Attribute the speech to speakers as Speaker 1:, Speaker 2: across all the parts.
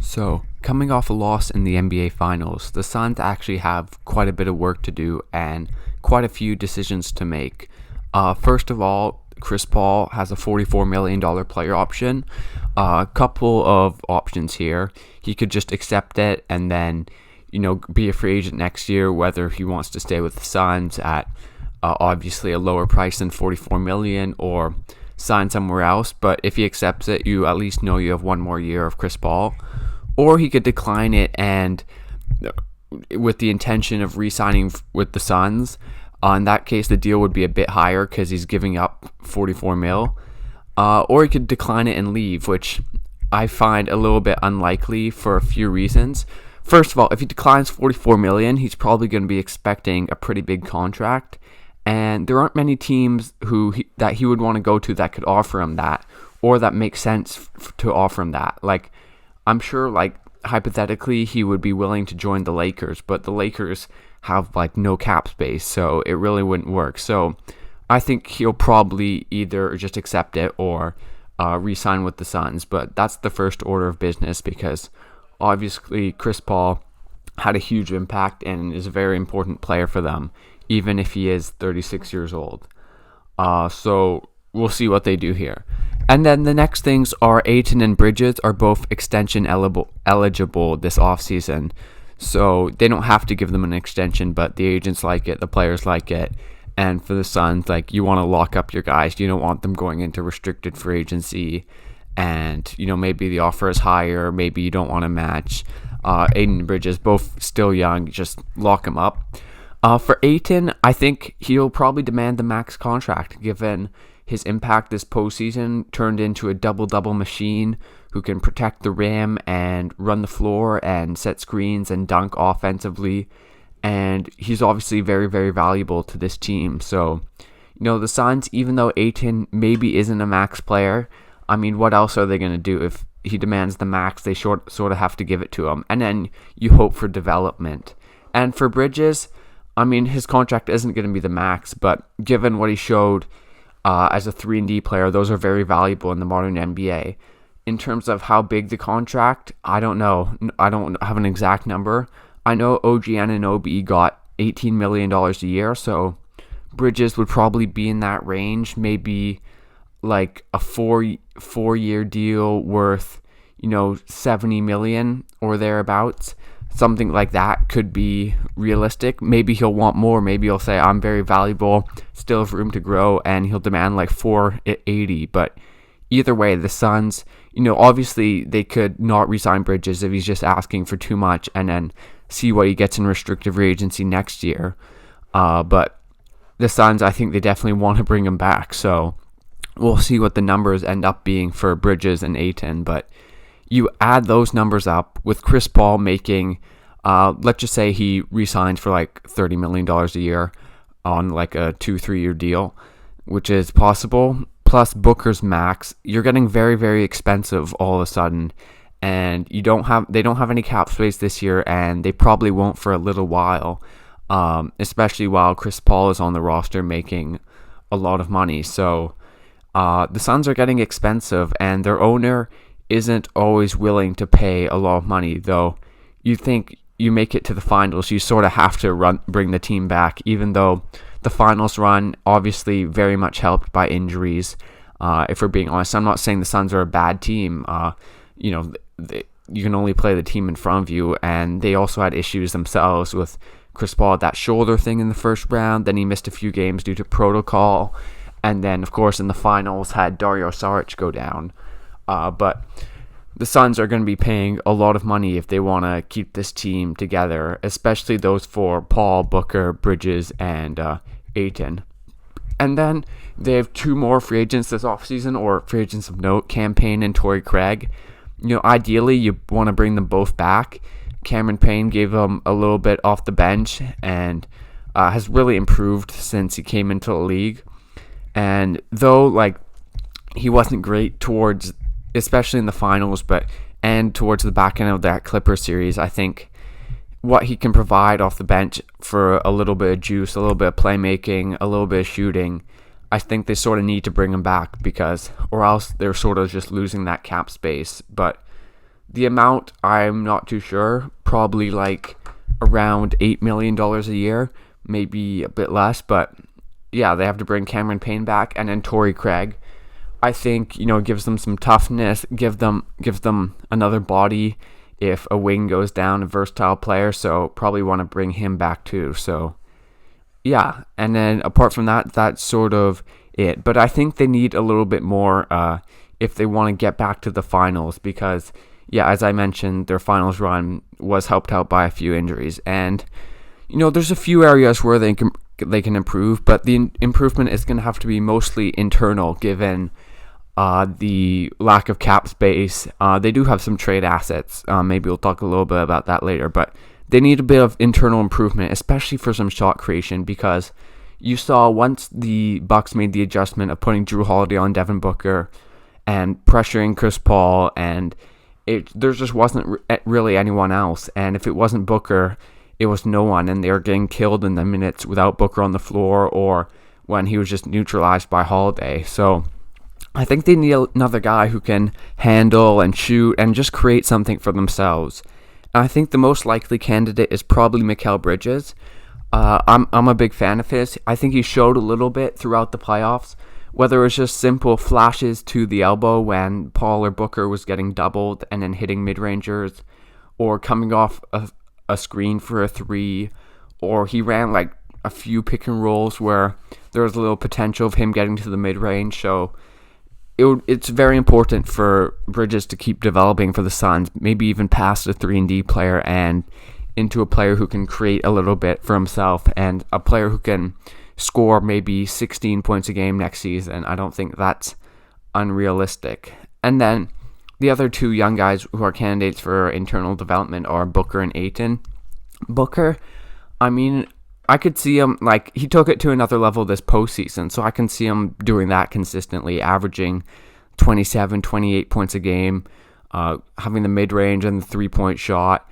Speaker 1: So, coming off a loss in the NBA Finals, the Suns actually have quite a bit of work to do and quite a few decisions to make. First of all, Chris Paul has a $44 million player option. A couple of options here. He could just accept it and then, be a free agent next year, whether he wants to stay with the Suns at obviously a lower price than $44 million or sign somewhere else. But if he accepts it, you at least know you have one more year of Chris Paul. Or he could decline it and with the intention of re-signing with the Suns. In that case, the deal would be a bit higher because he's giving up 44 mil. Or he could decline it and leave, which I find a little bit unlikely for a few reasons. First of all, if he declines 44 million, he's probably going to be expecting a pretty big contract, and there aren't many teams that he would want to go to that could offer him that, or that makes sense to offer him that. Like, I'm sure, hypothetically, he would be willing to join the Lakers, but the Lakers have, no cap space, so it really wouldn't work. So I think he'll probably either just accept it or re-sign with the Suns, but that's the first order of business because obviously Chris Paul had a huge impact and is a very important player for them, even if he is 36 years old. So we'll see what they do here. And then the next things are Ayton and Bridges are both extension eligible this offseason. So they don't have to give them an extension, but the agents like it, the players like it. And for the Suns, you want to lock up your guys. You don't want them going into restricted free agency. And, maybe the offer is higher. Maybe you don't want to match. Ayton and Bridges, both still young. Just lock them up. For Ayton, I think he'll probably demand the max contract, given his impact this postseason turned into a double-double machine who can protect the rim and run the floor and set screens and dunk offensively. And he's obviously very, very valuable to this team. So, the Suns, even though Ayton maybe isn't a max player, I mean, what else are they going to do? If he demands the max, they sort of have to give it to him. And then you hope for development. And for Bridges, I mean, his contract isn't going to be the max, but given what he showed as a 3-and-D player, those are very valuable in the modern NBA. In terms of how big the contract, I don't know. I don't have an exact number. I know OG Anunoby got $18 million a year, so Bridges would probably be in that range, maybe a four-year deal worth, $70 million or thereabouts. Something like that could be realistic. Maybe he'll want more. Maybe he'll say, I'm very valuable, still have room to grow, and he'll demand $480. But either way, the Suns, obviously they could not re-sign Bridges if he's just asking for too much and then see what he gets in restricted free agency next year. But the Suns, I think they definitely want to bring him back. So we'll see what the numbers end up being for Bridges and Ayton. But you add those numbers up with Chris Paul making, let's just say he re-signs for $30 million a year on a 2-3 year deal, which is possible, plus Booker's max, you're getting very, very expensive all of a sudden. And they don't have any cap space this year, and they probably won't for a little while, especially while Chris Paul is on the roster making a lot of money. So the Suns are getting expensive, and their owner isn't always willing to pay a lot of money, though you think you make it to the finals, you sort of have to bring the team back, even though the finals run obviously very much helped by injuries. If we're being honest, I'm not saying the Suns are a bad team. You can only play the team in front of you, and they also had issues themselves with Chris Paul had that shoulder thing in the first round, then he missed a few games due to protocol, and then of course in the finals had Dario Saric go down. But the Suns are going to be paying a lot of money if they want to keep this team together, especially those four: Paul, Booker, Bridges, and Ayton. And then they have two more free agents this offseason, or free agents of note, Cam Payne and Torrey Craig. Ideally, you want to bring them both back. Cameron Payne gave them a little bit off the bench and has really improved since he came into the league. And though, he wasn't great towards, especially in the finals, and towards the back end of that Clippers series, I think what he can provide off the bench for a little bit of juice, a little bit of playmaking, a little bit of shooting, I think they sort of need to bring him back or else they're sort of just losing that cap space. But The amount, I'm not too sure. Probably like around $8 million a year, maybe a bit less. But yeah, they have to bring Cameron Payne back, and then Torrey Craig. I think, gives them some toughness, gives them another body if a wing goes down, a versatile player. So probably want to bring him back too. So yeah, and then apart from that, that's sort of it. But I think they need a little bit more if they want to get back to the finals, because yeah, as I mentioned, their finals run was helped out by a few injuries, and there's a few areas where they can improve, but the improvement is going to have to be mostly internal, given the lack of cap space. They do have some trade assets. Maybe we'll talk a little bit about that later, but they need a bit of internal improvement, especially for some shot creation, because you saw once the Bucks made the adjustment of putting Jrue Holiday on Devin Booker and pressuring Chris Paul, and there just wasn't really anyone else. And if it wasn't Booker, it was no one, and they were getting killed in the minutes without Booker on the floor, or when he was just neutralized by Holiday. So I think they need another guy who can handle and shoot and just create something for themselves. And I think the most likely candidate is probably Mikal Bridges. I'm a big fan of his. I think he showed a little bit throughout the playoffs, whether it was just simple flashes to the elbow when Paul or Booker was getting doubled and then hitting mid-rangers, or coming off a screen for a three, or he ran like a few pick and rolls where there was a little potential of him getting to the mid-range. So it's very important for Bridges to keep developing for the Suns, maybe even past a 3-and-D player and into a player who can create a little bit for himself, and a player who can score maybe 16 points a game next season. I don't think that's unrealistic. And then the other two young guys who are candidates for internal development are Booker and Ayton. Booker, I mean, I could see him, like, he took it to another level this postseason, so I can see him doing that consistently, averaging 27, 28 points a game, having the mid-range and the three-point shot.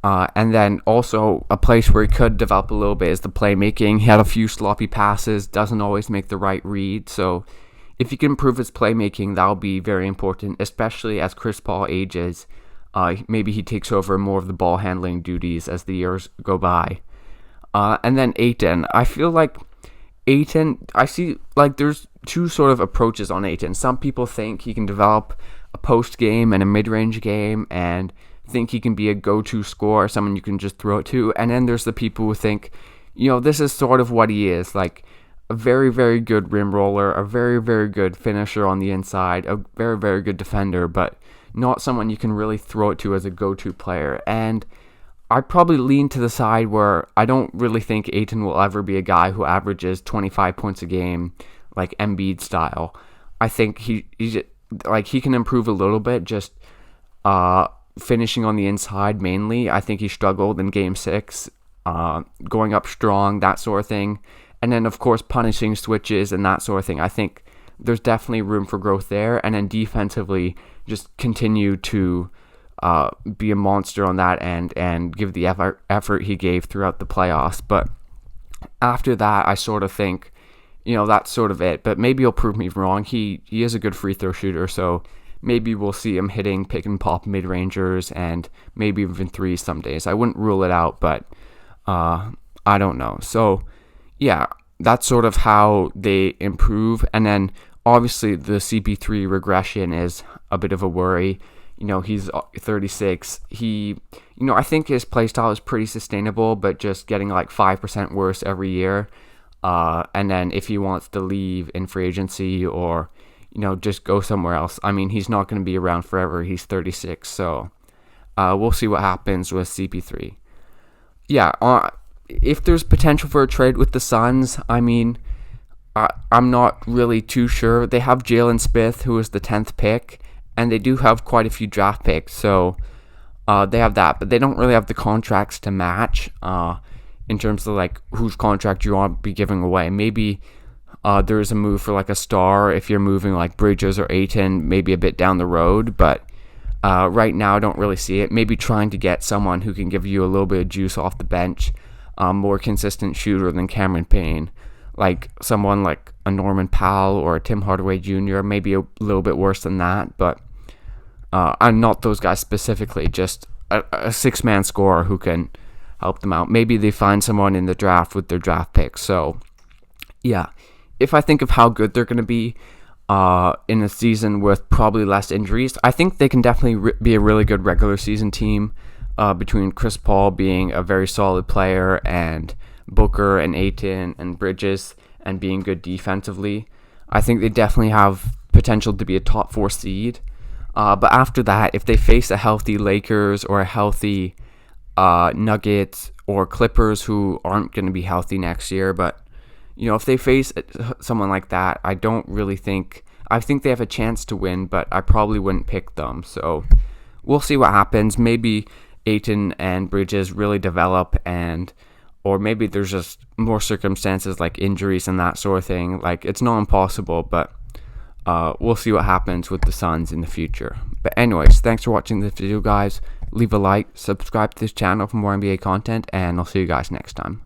Speaker 1: And then also a place where he could develop a little bit is the playmaking. He had a few sloppy passes, doesn't always make the right read. So if he can improve his playmaking, that'll be very important, especially as Chris Paul ages. Maybe he takes over more of the ball handling duties as the years go by. And then Ayton. I feel like Ayton, I see like there's two sort of approaches on Ayton. Some people think he can develop a post game and a mid-range game and think he can be a go-to scorer, someone you can just throw it to. And then there's the people who think, this is sort of what he is, like a very, very good rim roller, a very, very good finisher on the inside, a very, very good defender, but not someone you can really throw it to as a go-to player. And I probably lean to the side where I don't really think Ayton will ever be a guy who averages 25 points a game, like Embiid style. I think he can improve a little bit, just finishing on the inside mainly. I think he struggled in Game 6, going up strong, that sort of thing. And then, of course, punishing switches and that sort of thing. I think there's definitely room for growth there. And then defensively, just continue to be a monster on that end and give the effort he gave throughout the playoffs. But after that, I sort of think, that's sort of it. But maybe he'll prove me wrong. He is a good free throw shooter, so maybe we'll see him hitting pick and pop mid-rangers and maybe even threes some days. I wouldn't rule it out, but I don't know. So yeah, that's sort of how they improve. And then obviously the CP3 regression is a bit of a worry. He's 36. I think his play style is pretty sustainable, but just getting like 5% worse every year. And then if he wants to leave in free agency or, just go somewhere else, I mean, he's not going to be around forever. He's 36. So we'll see what happens with CP3. Yeah, if there's potential for a trade with the Suns, I mean, I'm not really too sure. They have Jalen Smith, who is the 10th pick. And they do have quite a few draft picks, so they have that. But they don't really have the contracts to match in terms of like whose contract you want to be giving away. Maybe there is a move for like a star if you're moving like Bridges or Ayton, maybe a bit down the road. But right now, I don't really see it. Maybe trying to get someone who can give you a little bit of juice off the bench, more consistent shooter than Cameron Payne. Like someone like a Norman Powell or a Tim Hardaway Jr., maybe a little bit worse than that. But And not those guys specifically, just a six-man scorer who can help them out. Maybe they find someone in the draft with their draft pick. So, yeah, if I think of how good they're going to be in a season with probably less injuries, I think they can definitely be a really good regular season team between Chris Paul being a very solid player and Booker and Ayton and Bridges and being good defensively. I think they definitely have potential to be a top 4 seed. But after that, if they face a healthy Lakers or a healthy Nuggets or Clippers who aren't going to be healthy next year, but if they face someone like that, I think they have a chance to win, but I probably wouldn't pick them. So we'll see what happens. Maybe Ayton and Bridges really develop, or maybe there's just more circumstances like injuries and that sort of thing. Like, it's not impossible, but we'll see what happens with the Suns in the future. But anyways, thanks for watching this video, guys. Leave a like, subscribe to this channel for more NBA content, and I'll see you guys next time.